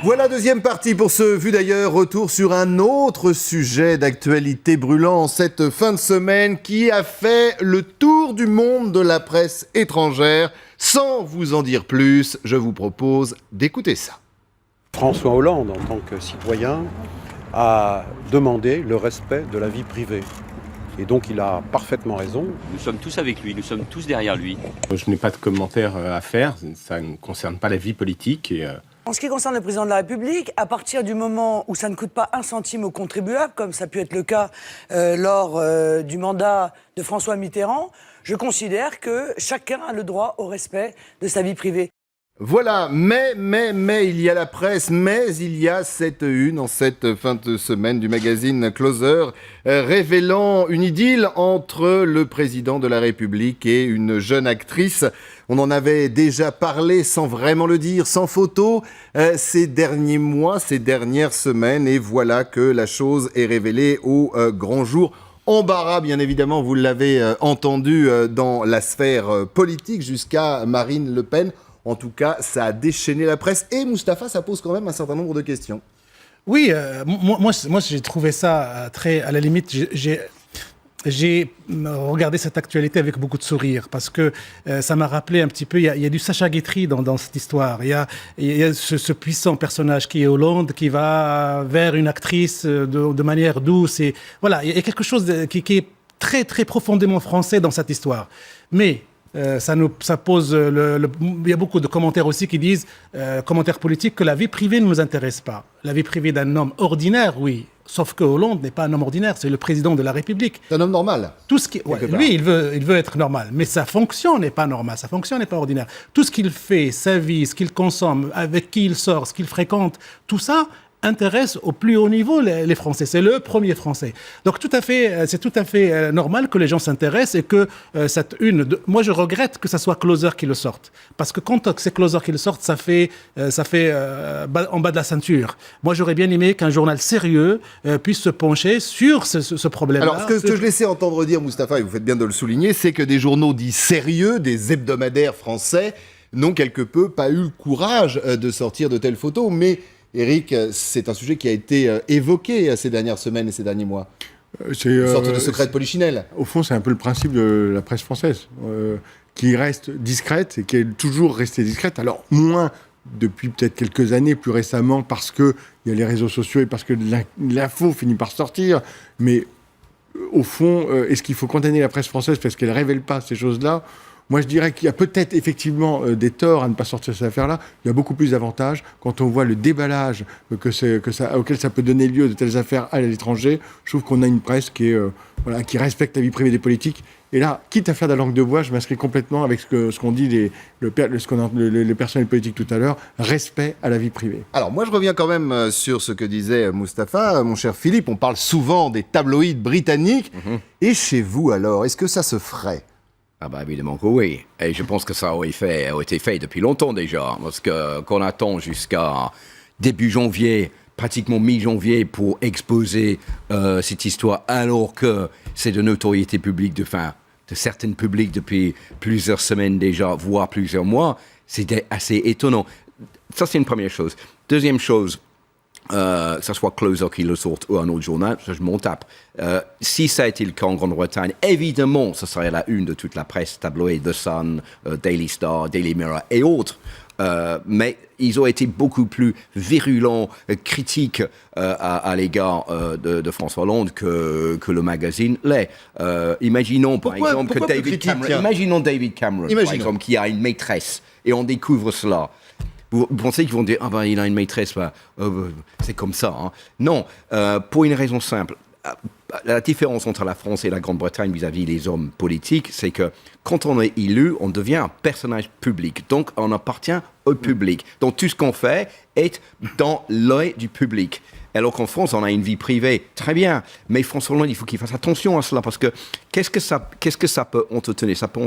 Voilà, deuxième partie pour ce Vu d'ailleurs. Retour sur un autre sujet d'actualité brûlant cette fin de semaine qui a fait le tour du monde de la presse étrangère. Sans vous en dire plus, je vous propose d'écouter ça. François Hollande, en tant que citoyen, a demandé le respect de la vie privée. Et donc il a parfaitement raison. Nous sommes tous avec lui, nous sommes tous derrière lui. Je n'ai pas de commentaires à faire, ça ne concerne pas la vie politique. En ce qui concerne le président de la République, à partir du moment où ça ne coûte pas un centime aux contribuables, comme ça a pu être le cas lors du mandat de François Mitterrand, je considère que chacun a le droit au respect de sa vie privée. Voilà, mais, il y a la presse, mais il y a cette une en cette fin de semaine du magazine Closer, révélant une idylle entre le président de la République et une jeune actrice. On en avait déjà parlé sans vraiment le dire, sans photo, ces derniers mois, ces dernières semaines, et voilà que la chose est révélée au grand jour. Embarras, bien évidemment, vous l'avez entendu, dans la sphère politique jusqu'à Marine Le Pen. En tout cas, ça a déchaîné la presse. Et Mustapha, ça pose quand même un certain nombre de questions. Oui, moi j'ai trouvé ça très... À la limite, j'ai regardé cette actualité avec beaucoup de sourire parce que ça m'a rappelé un petit peu, il y a du Sacha Guitry dans cette histoire. Il y a ce puissant personnage qui est Hollande, qui va vers une actrice de manière douce. Et voilà, il y a quelque chose qui est très, très profondément français dans cette histoire. Mais... ça pose il y a beaucoup de commentaires aussi qui disent, commentaires politiques, que la vie privée ne nous intéresse pas. La vie privée d'un homme ordinaire, oui. Sauf que Hollande n'est pas un homme ordinaire, c'est le président de la République. C'est un homme normal. Tout ce qui, lui, il veut être normal, mais sa fonction n'est pas normale, sa fonction n'est pas ordinaire. Tout ce qu'il fait, sa vie, ce qu'il consomme, avec qui il sort, ce qu'il fréquente, tout ça intéresse au plus haut niveau les Français. C'est le premier Français. Donc c'est tout à fait normal que les gens s'intéressent et que cette une... Moi, je regrette que ce soit Closer qui le sorte. Parce que quand c'est Closer qui le sorte, ça fait en bas de la ceinture. Moi, j'aurais bien aimé qu'un journal sérieux puisse se pencher sur ce problème-là. Alors, ce que je laissais entendre dire, Mustapha, et vous faites bien de le souligner, c'est que des journaux dits sérieux, des hebdomadaires français, n'ont quelque peu pas eu le courage de sortir de telles photos. Mais... Éric, c'est un sujet qui a été évoqué ces dernières semaines et ces derniers mois. C'est une sorte de secret de polichinelle. Au fond, c'est un peu le principe de la presse française, qui reste discrète et qui est toujours restée discrète. Alors, moins depuis peut-être quelques années, plus récemment, parce qu'il y a les réseaux sociaux et parce que l'info finit par sortir. Mais au fond, est-ce qu'il faut condamner la presse française parce qu'elle ne révèle pas ces choses-là ? Moi, je dirais qu'il y a peut-être effectivement des torts à ne pas sortir cette affaire-là. Il y a beaucoup plus d'avantages quand on voit le déballage auquel ça peut donner lieu de telles affaires à l'étranger. Je trouve qu'on a une presse qui respecte la vie privée des politiques. Et là, quitte à faire de la langue de bois, je m'inscris complètement avec ce qu'ont dit les personnels politiques tout à l'heure, respect à la vie privée. Alors moi, je reviens quand même sur ce que disait Mustapha. Mon cher Philippe, on parle souvent des tabloïds britanniques. Et chez vous, alors, est-ce que ça se ferait ? Ah bah évidemment que oui. Et je pense que ça a été fait depuis longtemps déjà. Parce qu'on attend jusqu'à début janvier, pratiquement mi-janvier, pour exposer cette histoire, alors que c'est de notoriété publique, de certaines publics depuis plusieurs semaines déjà, voire plusieurs mois, c'était assez étonnant. Ça, c'est une première chose. Deuxième chose, que ce soit Closer qui le sorte ou un autre journal, ça, je m'en tape. Si ça a été le cas en Grande-Bretagne, évidemment, ce serait la une de toute la presse, tabloïd, The Sun, Daily Star, Daily Mirror et autres. Mais ils ont été beaucoup plus virulents, critiques à l'égard de François Hollande que le magazine l'est. Imaginons par exemple que David Cameron, par exemple, qui a une maîtresse, et on découvre cela. Vous pensez qu'ils vont dire « Ah ben, il a une maîtresse, c'est comme ça. Hein. » Non, pour une raison simple. La différence entre la France et la Grande-Bretagne vis-à-vis des hommes politiques, c'est que quand on est élu, on devient un personnage public. Donc, on appartient au public. Donc, tout ce qu'on fait est dans l'œil du public. Alors qu'en France, on a une vie privée, très bien. Mais François Hollande, il faut qu'il fasse attention à cela, parce que qu'est-ce que ça peut entretenir ? Ça peut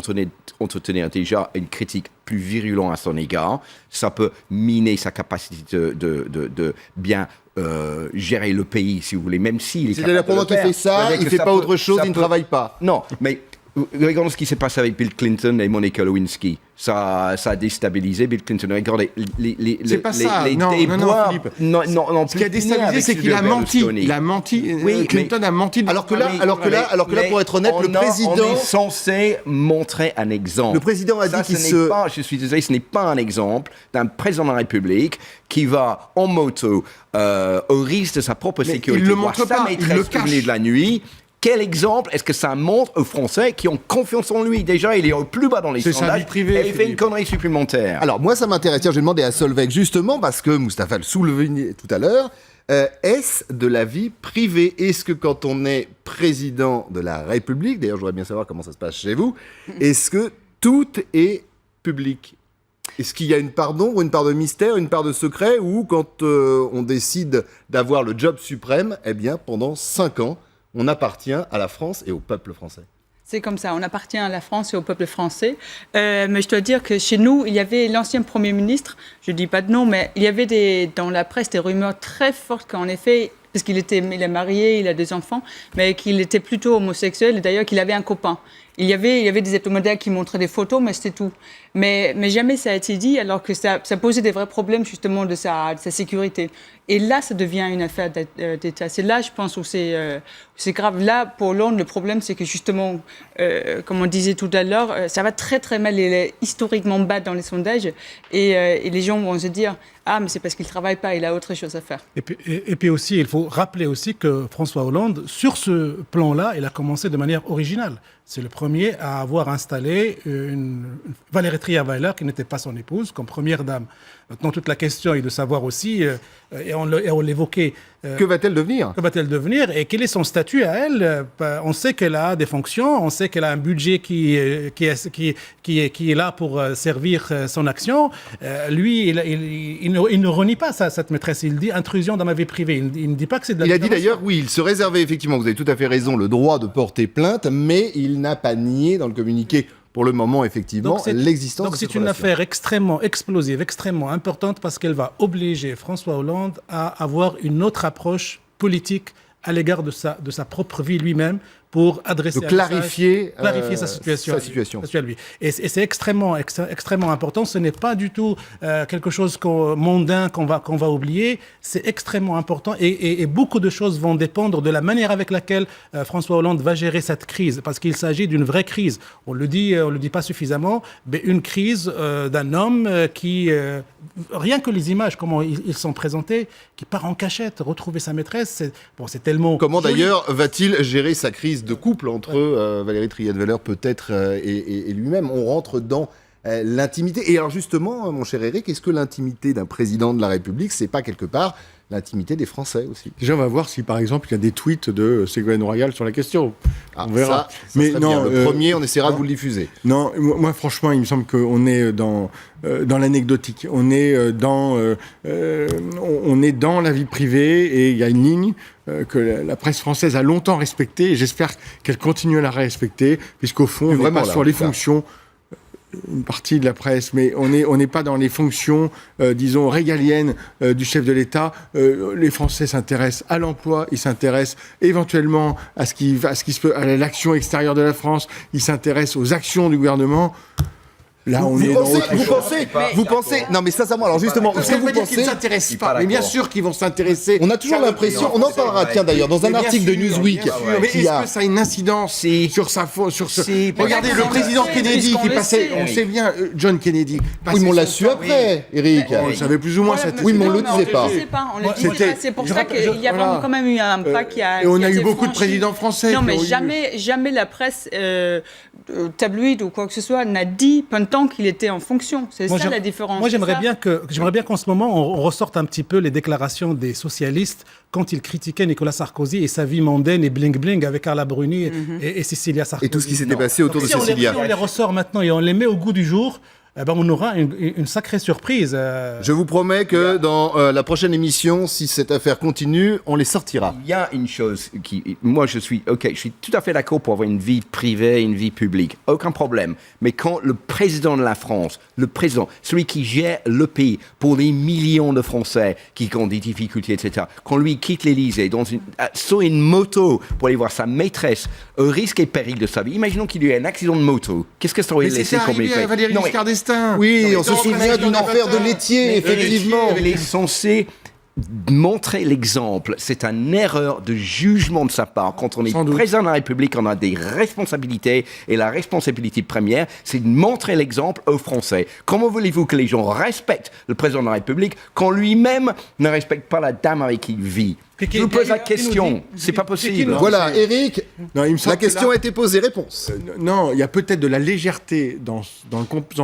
entretenir déjà une critique plus virulente à son égard. Ça peut miner sa capacité de bien gérer le pays, si vous voulez, même s'il est capable de le faire. C'est-à-dire, pendant qu'il fait ça, il ne fait pas autre chose, il ne travaille pas. Non, mais Regardons ce qui s'est passé avec Bill Clinton et Monica Lewinsky. Ça a déstabilisé Bill Clinton. Regardez, C'est pas ça. Non, Philippe. Non, Ce qui a déstabilisé, c'est qu'il a menti. Il a menti. Oui, Clinton a menti. Alors que là, pour être honnête, le président... On est censé montrer un exemple. Le président a dit qu'il Je suis désolé, ce n'est pas un exemple d'un président de la République qui va en moto au risque de sa propre sécurité. Il le montre pas, il le cache. De la nuit. Quel exemple est-ce que ça montre aux Français qui ont confiance en lui? Déjà, il est au plus bas dans les sondages. C'est sa vie privée, et il fait une connerie supplémentaire. Alors, moi, ça m'intéresse. Tiens, je vais demander à Solveig, justement, parce que Mustapha le soulevait tout à l'heure. Est-ce de la vie privée? Est-ce que quand on est président de la République, d'ailleurs, je voudrais bien savoir comment ça se passe chez vous, est-ce que tout est public? Est-ce qu'il y a une part d'ombre, une part de mystère, une part de secret, ou quand on décide d'avoir le job suprême, eh bien, pendant 5 ans, on appartient à la France et au peuple français? C'est comme ça, on appartient à la France et au peuple français. Mais je dois dire que chez nous, il y avait l'ancien Premier ministre, je ne dis pas de nom, mais il y avait dans la presse des rumeurs très fortes qu'en effet, parce qu'il est marié, il a 2 enfants, mais qu'il était plutôt homosexuel et d'ailleurs qu'il avait un copain. Il y avait des hebdomadaires qui montraient des photos, mais c'était tout. Mais jamais ça a été dit, alors que ça posait des vrais problèmes justement de sa sécurité. Et là, ça devient une affaire d'État. C'est là, je pense, où c'est grave. Là, pour Hollande, le problème, c'est que justement, comme on disait tout à l'heure, ça va très très mal. Il est historiquement bas dans les sondages. Et les gens vont se dire, ah, mais c'est parce qu'il ne travaille pas, il a autre chose à faire. Et puis aussi, il faut rappeler aussi que François Hollande, sur ce plan-là, il a commencé de manière originale. C'est le premier à avoir installé Valérie Trierweiler, qui n'était pas son épouse, comme première dame. Maintenant, toute la question est de savoir aussi, et on l'évoquait... que va-t-elle devenir? Que va-t-elle devenir et quel est son statut à elle? On sait qu'elle a des fonctions, on sait qu'elle a un budget qui est là pour servir son action. Lui, il ne renie pas cette maîtresse. Il dit intrusion dans ma vie privée. Il ne dit pas que c'est de la Il a dit d'ailleurs, oui, il se réservait effectivement, vous avez tout à fait raison, le droit de porter plainte, mais il n'a pas nié dans le communiqué pour le moment, effectivement, l'existence de cette Donc c'est une affaire extrêmement explosive, extrêmement importante, parce qu'elle va obliger François Hollande à avoir une autre approche politique à l'égard de sa propre vie lui-même, pour adresser clarifier sa situation. Sa lui. Et c'est extrêmement important. Ce n'est pas du tout quelque chose mondain qu'on va oublier. C'est extrêmement important et beaucoup de choses vont dépendre de la manière avec laquelle François Hollande va gérer cette crise, parce qu'il s'agit d'une vraie crise. On le dit pas suffisamment, mais une crise d'un homme qui, rien que les images, comment ils sont présentés, qui part en cachette, retrouver sa maîtresse, c'est tellement... Comment d'ailleurs va-t-il gérer sa crise de couple entre Valérie Trierweiler peut-être et lui-même? On rentre dans l'intimité. Et alors justement, mon cher Eric, est-ce que l'intimité d'un président de la République, c'est pas quelque part l'intimité des Français aussi? Déjà, on va voir si, par exemple, il y a des tweets de Ségolène Royal sur la question. On verra. Mais non, le premier, on essaiera de vous le diffuser. Non, moi, franchement, il me semble qu'on est dans l'anecdotique. On est dans la vie privée, et il y a une ligne que la presse française a longtemps respectée, et j'espère qu'elle continue à la respecter, puisqu'au fond, on n'est pas sur les fonctions... Une partie de la presse, mais on n'est pas dans les fonctions, disons, régaliennes du chef de l'État. Les Français s'intéressent à l'emploi, ils s'intéressent éventuellement à à l'action extérieure de la France, ils s'intéressent aux actions du gouvernement. Là, vous pensez, non mais sincèrement, alors justement, ça veut dire qu'ils ne s'intéressent pas, mais bien sûr qu'ils vont s'intéresser. On a toujours l'impression, on en parlera, tiens d'ailleurs, dans un article de Newsweek. Mais est-ce que ça a une incidence sur sa Regardez, le président Kennedy qui passait, on sait bien, John Kennedy. Oui, mais on l'a su après, Eric. On savait plus ou moins cette... Oui, mais on ne le disait pas. C'est pour ça qu'il y a vraiment quand même eu un pas qui a... Et on a eu beaucoup de présidents français. Non, mais jamais la presse tabloïde ou quoi que ce soit n'a dit tant qu'il était en fonction. C'est ça la différence. Moi, j'aimerais bien qu'en ce moment, on ressorte un petit peu les déclarations des socialistes quand ils critiquaient Nicolas Sarkozy et sa vie mondaine et bling-bling avec Carla Bruni et Cécilia Sarkozy. Et tout ce qui s'était passé autour de Cécilia. Si on les ressort maintenant et on les met au goût du jour, on aura une sacrée surprise. Je vous promets que dans la prochaine émission, si cette affaire continue, on les sortira. Il y a une chose qui... Moi, je suis tout à fait d'accord pour avoir une vie privée, une vie publique. Aucun problème. Mais quand le président de la France, celui qui gère le pays pour les millions de Français qui ont des difficultés, etc., quand lui quitte l'Élysée sur une moto pour aller voir sa maîtresse, au risque et péril de sa vie, imaginons qu'il y ait un accident de moto. Qu'est-ce que ça aurait laissé comme effet? Valéry Giscard d'Estaing. Oui, on se souvient d'une affaire de laitier, effectivement. Il est censé montrer l'exemple. C'est une erreur de jugement de sa part. Quand on est président de la République, on a des responsabilités et la responsabilité première, c'est de montrer l'exemple aux Français. Comment voulez-vous que les gens respectent le président de la République quand lui-même ne respecte pas la dame avec qui il vit? Je vous pose la question. C'est pas possible. Voilà, Eric, Non, il me semble la question a été posée, réponse. Non, il y a peut-être de la légèreté dans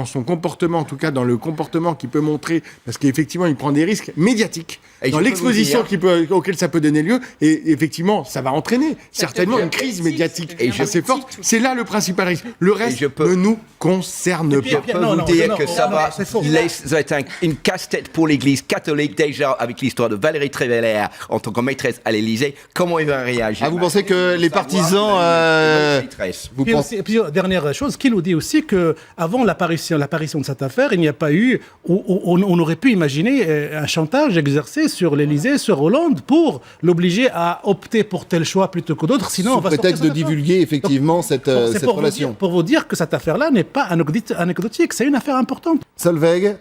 son comportement, en tout cas dans le comportement qui peut montrer, parce qu'effectivement, il prend des risques médiatiques, Et dans je peux l'exposition vous dire- auquel ça peut donner lieu, et effectivement, ça va entraîner certainement une crise médiatique assez forte. C'est là le principal risque. Le reste ne nous concerne pas. Je peux vous dire que ça va être une casse-tête pour l'Église catholique déjà avec l'histoire de Valérie Trierweiler en tant que maîtresse à l'Élysée. Comment il va réagir? Vous pensez que les partisans... vous Puis, pensez... aussi, puis, dernière chose, qui nous dit aussi qu'avant l'apparition de cette affaire, il n'y a pas eu... On aurait pu imaginer un chantage exercé sur l'Élysée, sur Hollande, pour l'obliger à opter pour tel choix plutôt que d'autres. Sinon, Sous on va prétexte de sortir cette affaire. divulguer effectivement cette pour relation. pour vous dire que cette affaire-là n'est pas anecdotique, c'est une affaire importante. Solveig,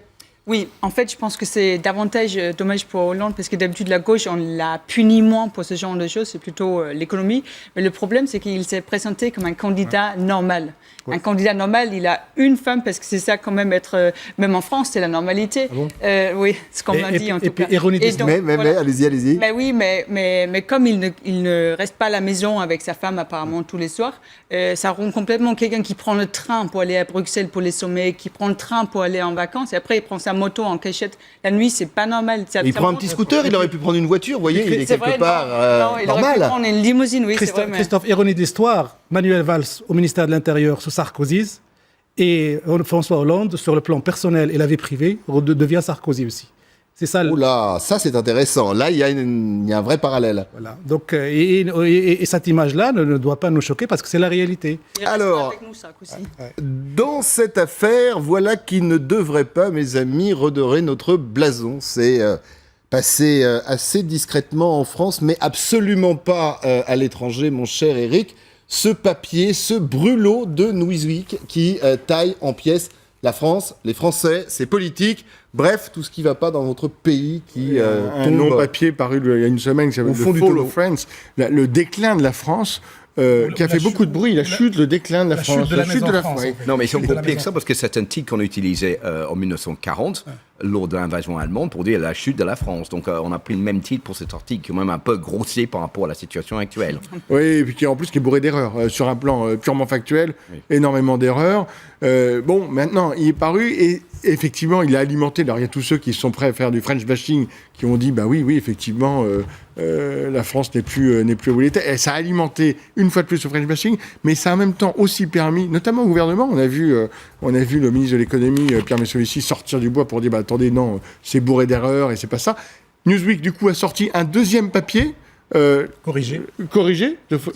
Oui, en fait, je pense que c'est davantage dommage pour Hollande parce que d'habitude, la gauche, on la punit moins pour ce genre de choses, c'est plutôt l'économie. Mais le problème, c'est qu'il s'est présenté comme un candidat normal. Un candidat normal, il a une femme parce que c'est ça quand même même en France, c'est la normalité. Oui, ce qu'on m'a dit en tout cas. Ironie Et donc, mais voilà. allez-y. Mais oui, mais comme il ne reste pas à la maison avec sa femme apparemment tous les soirs, ça rend complètement quelqu'un qui prend le train pour aller à Bruxelles pour les sommets, qui prend le train pour aller en vacances et après il prend sa moto en cachette. La nuit, c'est pas normal. Il prend un petit scooter, il aurait pu prendre une voiture, vous voyez, il est C'est quelque vrai, part non, il aurait pu normal. prendre une limousine, oui, c'est vrai. Mais... Christophe, ironie d'histoire, Manuel Valls au ministère de l'Intérieur sous Sarkozy et François Hollande sur le plan personnel et la vie privée devient Sarkozy aussi. C'est ça. Oula, ça c'est intéressant. Là, il y a un vrai parallèle. Voilà. Donc, et cette image-là ne doit pas nous choquer parce que c'est la réalité. Il restera Alors, avec nous, Sarkozy. dans cette affaire, voilà qui ne devrait pas, mes amis, redorer notre blason. C'est passé assez discrètement en France, mais absolument pas à l'étranger, mon cher Eric. Ce papier, ce brûlot de Newsweek qui taille en pièces la France, les Français, ses politiques, bref, tout ce qui ne va pas dans notre pays qui Un tombe. long papier paru il y a une semaine qui s'appelle Au fond The du Fall tonneau. of France, le déclin de la France, qui a fait beaucoup de bruit, la chute, le déclin de la France, chute de la maison France, oui. en fait. Non, mais c'est Chute de encore la pire que maison. ça, parce que c'est un titre qu'on utilisait en 1940, lors de l'invasion allemande, pour dire la chute de la France. Donc on a pris le même titre pour cet article, qui est même un peu grossier par rapport à la situation actuelle. Oui, et puis qui en plus qui est bourré d'erreurs, sur un plan purement factuel, énormément d'erreurs. Bon, maintenant, il est paru et effectivement, il a alimenté. Alors, il y a tous ceux qui sont prêts à faire du French bashing, qui ont dit, bah oui, effectivement, la France n'est plus où elle était. Et ça a alimenté une fois de plus le French bashing, mais ça a en même temps aussi permis, notamment au gouvernement, on a vu le ministre de l'économie, Pierre Moscovici, sortir du bois pour dire, bah attendez, non, c'est bourré d'erreurs et c'est pas ça. Newsweek, du coup, a sorti un deuxième papier. Corrigé.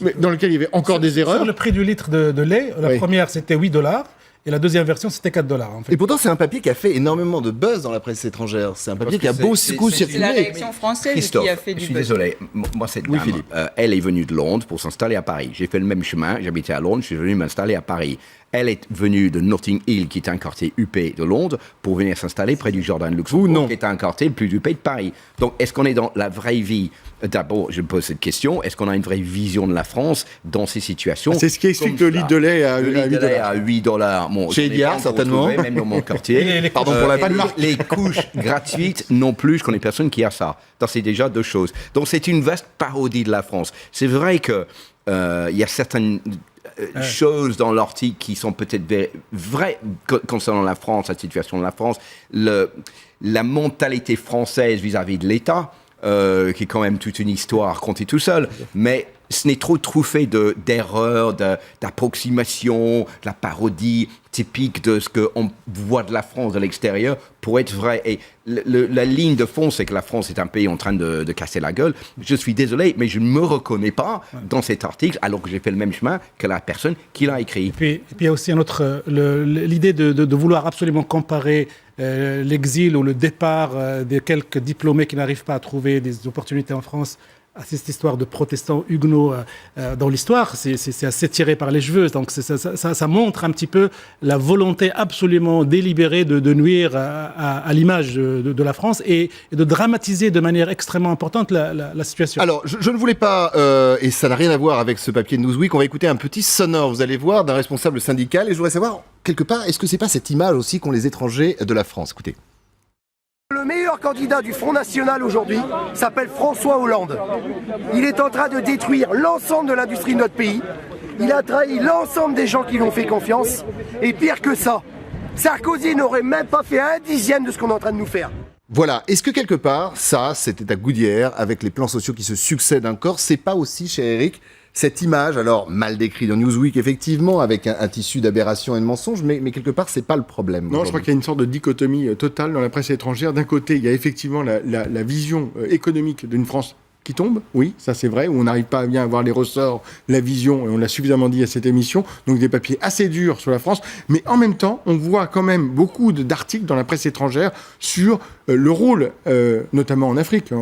Mais dans lequel il y avait encore des erreurs. Sur le prix du litre de lait, la première c'était $8 et la deuxième version c'était $4 en fait. Et pourtant, c'est un papier qui a fait énormément de buzz dans la presse étrangère. C'est un papier qui a beaucoup C'est la circulé. réaction française Christophe, qui a fait je du suis buzz. désolé. Moi, cette Oui, dame, Philippe. elle est venue de Londres pour s'installer à Paris. J'ai fait le même chemin. J'habitais à Londres. Je suis venu m'installer à Paris. Elle est venue de Notting Hill, qui est un quartier huppé de Londres, pour venir s'installer près du Jardin de Luxembourg, Ou non. qui est un quartier le plus huppé de Paris. Donc, est-ce qu'on est dans la vraie vie? D'abord, je me pose cette question. Est-ce qu'on a une vraie vision de la France dans ces situations? C'est ce qui explique comme le ça? litre de lait à Le litre de lait $8. à $8. Bon, Chez j'en ai Ediard, rien certainement. retrouvé, même dans mon quartier. Pardon pour la et pas de marque. les couches gratuites non plus, je connais personne qui a ça. Donc c'est déjà deux choses. Donc c'est une vaste parodie de la France. C'est vrai que il y a certaines choses dans l'article qui sont peut-être vraies concernant la France, la situation de la France, la mentalité française vis-à-vis de l'État, qui est quand même toute une histoire racontée tout seul. Mais ce n'est trop truffé d'erreurs, d'approximations, de la parodie typique de ce qu'on voit de la France de l'extérieur pour être vrai. Et la ligne de fond, c'est que la France est un pays en train de casser la gueule. Je suis désolé, mais je ne me reconnais pas dans cet article, alors que j'ai fait le même chemin que la personne qui l'a écrit. Et puis il y a aussi un autre, l'idée de vouloir absolument comparer l'exil ou le départ de quelques diplômés qui n'arrivent pas à trouver des opportunités en France à cette histoire de protestants huguenots dans l'histoire, c'est assez tiré par les cheveux. Donc ça montre un petit peu la volonté absolument délibérée de nuire à l'image de la France et de dramatiser de manière extrêmement importante la situation. Alors, je ne voulais pas, et ça n'a rien à voir avec ce papier de Newsweek, on va écouter un petit sonore, vous allez voir, d'un responsable syndical, et je voudrais savoir, quelque part, est-ce que c'est pas cette image aussi qu'ont les étrangers de la France? Écoutez. Le meilleur candidat du Front National aujourd'hui s'appelle François Hollande. Il est en train de détruire l'ensemble de l'industrie de notre pays. Il a trahi l'ensemble des gens qui lui ont fait confiance. Et pire que ça, Sarkozy n'aurait même pas fait 1/10 de ce qu'on est en train de nous faire. Voilà, est-ce que quelque part, ça, c'était à Goudière, avec les plans sociaux qui se succèdent encore, c'est pas aussi, cher Eric, cette image, alors mal décrite dans Newsweek, effectivement, avec un tissu d'aberrations et de mensonges, mais quelque part, c'est pas le problème. Non, je crois qu'il y a une sorte de dichotomie totale dans la presse étrangère. D'un côté, il y a effectivement la vision économique d'une France qui tombe, oui, ça c'est vrai, où on n'arrive pas à bien avoir les ressorts, la vision, et on l'a suffisamment dit à cette émission, donc des papiers assez durs sur la France, mais en même temps, on voit quand même beaucoup d'articles dans la presse étrangère sur le rôle, notamment en Afrique,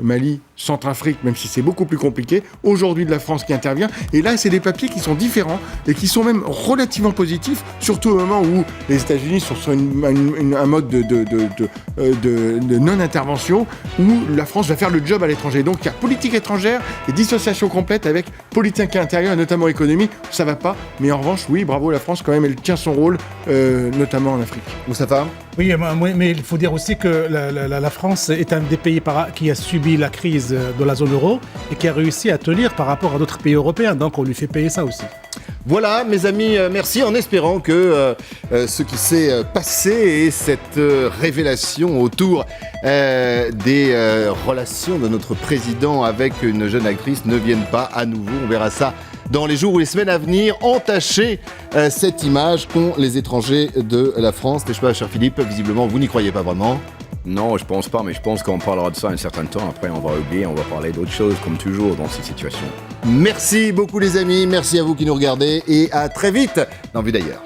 Mali, Centrafrique, même si c'est beaucoup plus compliqué, aujourd'hui de la France qui intervient, et là c'est des papiers qui sont différents, et qui sont même relativement positifs, surtout au moment où les États-Unis sont sur un mode de non-intervention, où la France va faire le job à l'étranger. Donc il y a politique étrangère et dissociation complète avec politique intérieure, et notamment économie, ça va pas, mais en revanche, oui, bravo, la France quand même, elle tient son rôle, notamment en Afrique. Moustapha ? Oui, mais il faut dire aussi que la France est un des pays qui a subi la crise de la zone euro et qui a réussi à tenir par rapport à d'autres pays européens. Donc on lui fait payer ça aussi. Voilà, mes amis, merci, en espérant que ce qui s'est passé et cette révélation autour des relations de notre président avec une jeune actrice ne viennent pas à nouveau. On verra ça dans les jours ou les semaines à venir, entacher cette image qu'ont les étrangers de la France. N'est-ce pas, cher Philippe? Visiblement, vous n'y croyez pas vraiment. Non, je pense pas, mais je pense qu'on parlera de ça un certain temps. Après, on va oublier, on va parler d'autres choses, comme toujours dans cette situation. Merci beaucoup, les amis. Merci à vous qui nous regardez et à très vite dans Vue d'ailleurs.